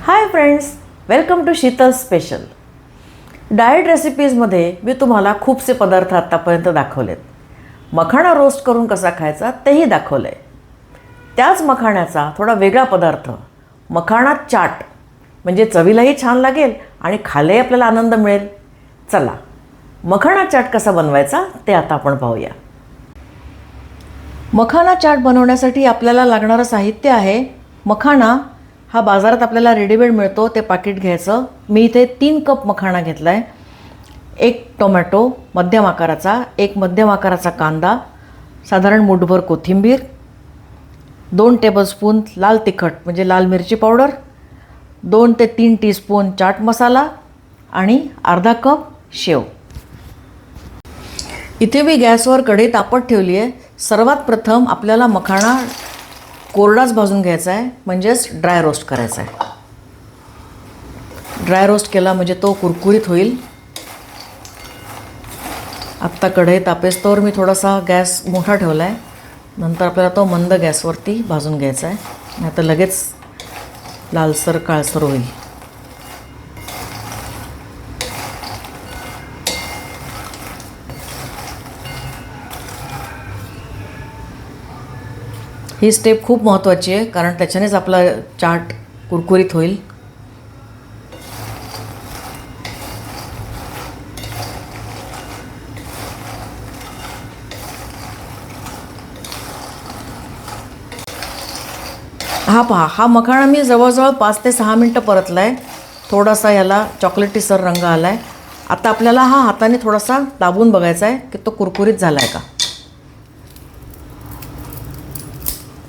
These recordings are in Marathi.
High friends, welcome to Sheetal special. Diet रेसिपीजमध्ये मी तुम्हाला खूपसे पदार्थ आत्तापर्यंत दाखवलेत. मखाणा रोस्ट करून कसा खायचा तेही दाखवलं आहे. त्याच मखाण्याचा थोडा वेगळा पदार्थ मखाणा चाट, म्हणजे चवीलाही छान लागेल आणि खायलाही आपल्याला आनंद मिळेल. चला, मखाणा चाट कसा बनवायचा ते आता आपण पाहूया. मखाणा चाट बनवण्यासाठी आपल्याला लागणारं साहित्य आहे मखाणा. हा बाजारात आपल्याला रेडीमेड मिळतो, ते पाकिट घ्यायचं. मी इथे 3 कप मखाणा घेतला आहे. 1 टोमॅटो मध्यम आकाराचा, 1 मध्यम आकाराचा कांदा, साधारण मुठभर कोथिंबीर, 2 टेबलस्पून लाल तिखट म्हणजे लाल मिरची पावडर, 2 ते 3 टीस्पून चाट मसाला आणि अर्धा कप शेव. इथे मी गॅसवर कढई तापत ठेवली आहे. सर्वात प्रथम आपल्याला मखाणा कोरडाच भाजून घ्यायचा आहे, म्हणजेच ड्राय रोस्ट करायचा आहे. ड्राय रोस्ट केला म्हणजे तो कुरकुरीत होईल. आत्ता कढई तापेस्तोवर मी थोडासा गॅस मोठा ठेवला आहे. नंतर आपल्याला तो मंद गॅसवरती भाजून घ्यायचा आहे, नाही तर लगेच लालसर काळसर होईल. ही स्टेप खूप महत्त्वाची आहे, कारण त्याच्यानेच आपला चाट कुरकुरीत होईल. हा पहा, हा मखाणा मी जवळजवळ 5 ते 6 मिनटं परतला आहे. थोडासा याला चॉकलेटीसर रंग आला आहे. आता आपल्याला हा हाताने थोडासा दाबून बघायचा आहे की तो कुरकुरीत झाला आहे का.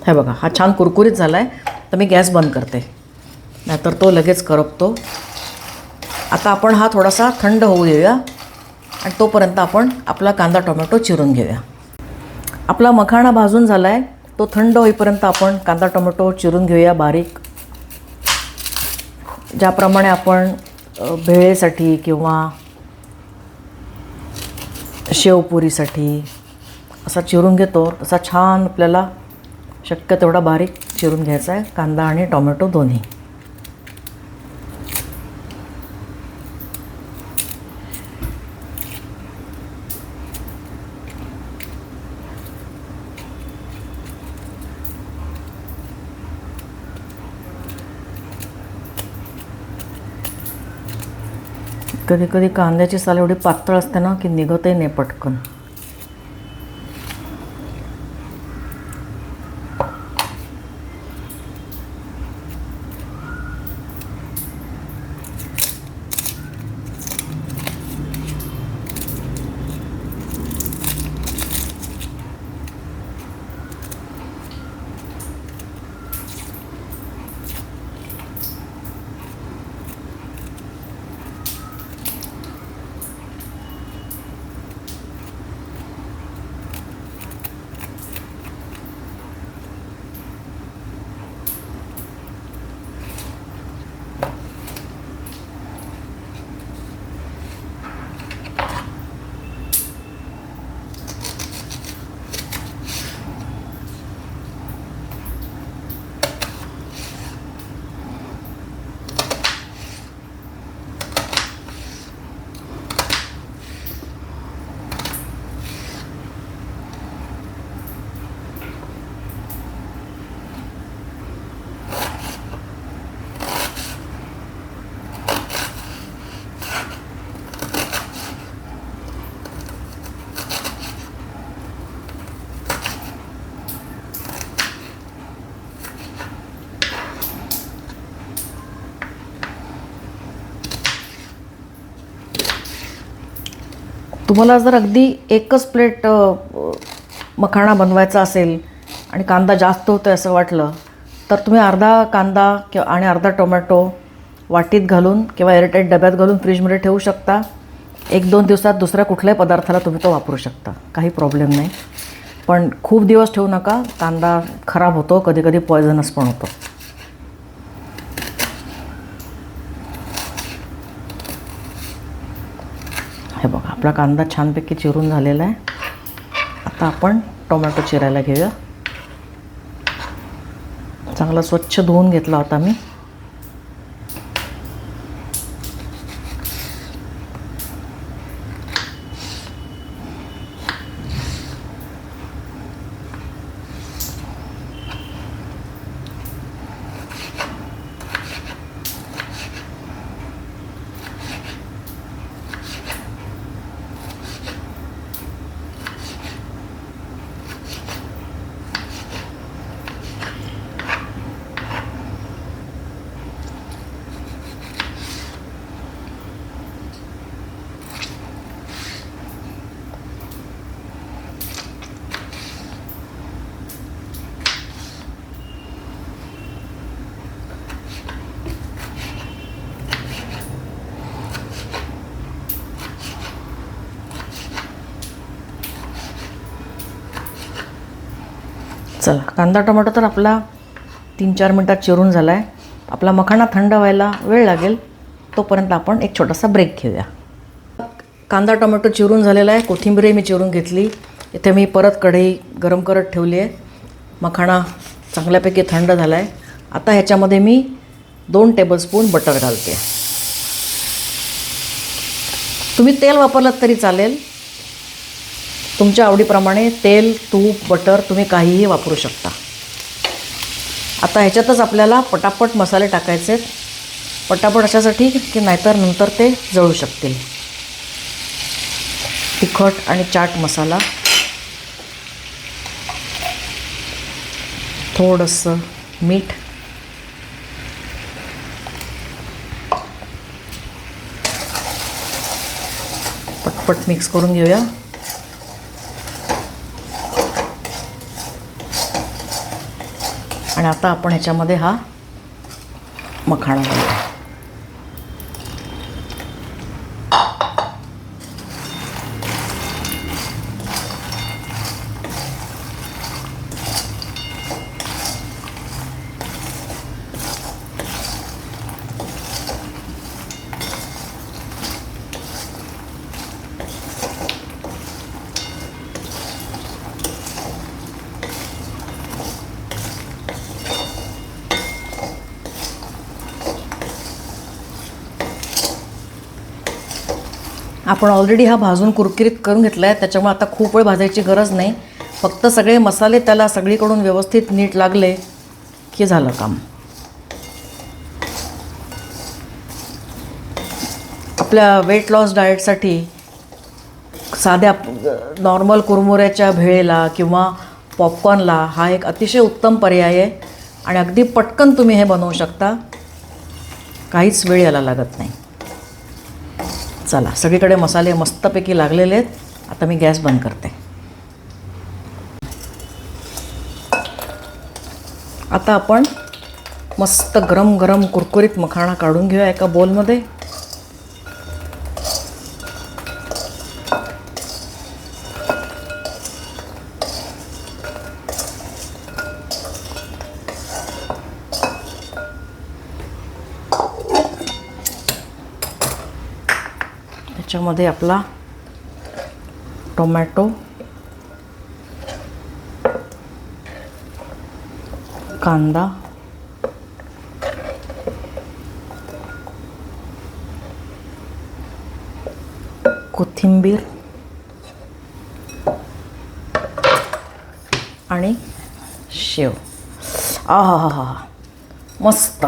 हे बघा, हा छान कुरकुरीत झाला आहे. तर मी गॅस बंद करते, नाहीतर तो लगेच करपतो. आता आपण हा थोडासा थंड होऊ देऊया आणि तोपर्यंत आपण आपला कांदा टोमॅटो चिरून घेऊया. आपला मखाणा भाजून झाला आहे, तो थंड होईपर्यंत आपण कांदा टोमॅटो चिरून घेऊया बारीक. ज्याप्रमाणे आपण भेळेसाठी किंवा शेवपुरीसाठी असा चिरून घेतो, तसा छान आपल्याला शक्य तेवढा बारीक चिरून घ्यायचा आहे कांदा आणि टोमॅटो दोन्ही. कधी कधी कांद्याची साल एवढी पातळ असते ना की निघतही नाही पटकन. तुम्हाला जर अगदी एकच प्लेट मखाणा बनवायचा असेल आणि कांदा जास्त होतो असं वाटलं, तर तुम्ही अर्धा कांदा किंवा आणि अर्धा टोमॅटो वाटीत घालून किंवा एअरटाईट डब्यात घालून फ्रीजमध्ये ठेवू शकता. 1-2 दिवसात दुसऱ्या कुठल्याही पदार्थाला तुम्ही तो वापरू शकता, काही प्रॉब्लेम नाही. पण खूप दिवस ठेवू नका, कांदा खराब होतो, कधी कधी पॉयझनस पण होतो. हे बघा, आपला कांदा छानपैकी चिरून झालेला आहे. आता आपण टोमॅटो चिरायला घेऊया. चांगला स्वच्छ धुवून घेतला होता मी. चला, कांदा टोमॅटो तर आपला 3-4 मिनटात चिरून झाला आहे. आपला मखाणा थंड व्हायला वेळ लागेल, तोपर्यंत आपण एक छोटासा ब्रेक घेऊया. कांदा टोमॅटो चिरून झालेला आहे. कोथिंबीरही मी चिरून घेतली. इथे मी परत कढई गरम करत ठेवली आहे. मखाणा चांगल्यापैकी थंड झाला आहे. आता ह्याच्यामध्ये मी 2 टेबलस्पून बटर घालते. तुम्ही तेल वापरलात तरी चालेल. तुमच्या आवडीप्रमाणे तेल, तूप, बटर तुम्ही काहीही वापरू शकता. आता ह्याच्यातच आपल्याला पटापट मसाले टाकायचे आहेत. पटापट अशासाठी की नाहीतर नंतर ते जळू शकतील. तिखट आणि चाट मसाला, थोडंसं मीठ, पटपट मिक्स करून घेऊया. आणि आता आपण ह्याच्यामध्ये हा मखाणा घालूया. आपण ऑलरेडी हा भाजून कुरकुरीत करून घेतला आहे, त्याच्यामुळे आता खूप वेळ भाजायची गरज नाही. फक्त सगळे मसाले त्याला सगळीकडून व्यवस्थित नीट लागले की झालं काम. आपल्या वेट लॉस डाएटसाठी साध्या नॉर्मल कुरमुऱ्याच्या भेळेला किंवा पॉपकॉर्नला हा एक अतिशय उत्तम पर्याय आहे. आणि अगदी पटकन तुम्ही हे बनवू शकता. काहीच वेळ याला लागत नाही. चला, सगळीकडे मसाले मस्तपैकी लागलेले आहेत. आता मी गॅस बंद करते. आता आपण मस्त गरम गरम कुरकुरीत मखाणा काढून घेऊया एका बोलमध्ये. त्याच्यामध्ये आपला टोमॅटो, कांदा, कोथिंबीर आणि शेव. आहा हा हा, मस्त.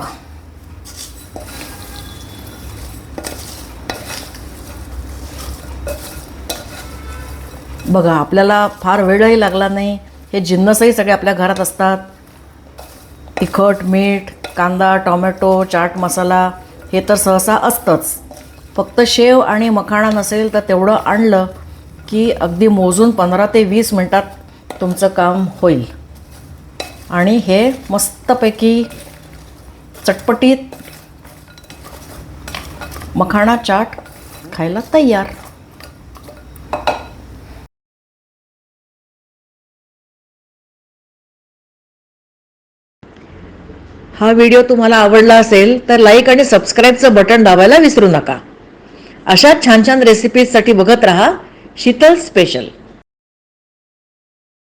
बघा, आपल्याला फार वेळही लागला नाही. हे जिन्नसही सगळे आपल्या घरात असतात. तिखट, मीठ, कांदा, टोमॅटो, चाट मसाला हे तर सहसा असतंच. फक्त शेव आणि मखाणा नसेल तर तेवढं आणलं की अगदी मोजून 15 ते 20 मिनटात तुमचं काम होईल. आणि हे मस्तपैकी चटपटीत मखाणा चाट खायला तयार. हा व्हिडिओ तुम्हाला आवडला असेल तर लाईक आणि सबस्क्राईबचं बटन दाबायला विसरू नका. अशाच छान छान रेसिपीजसाठी बघत राहा शीतल स्पेशल.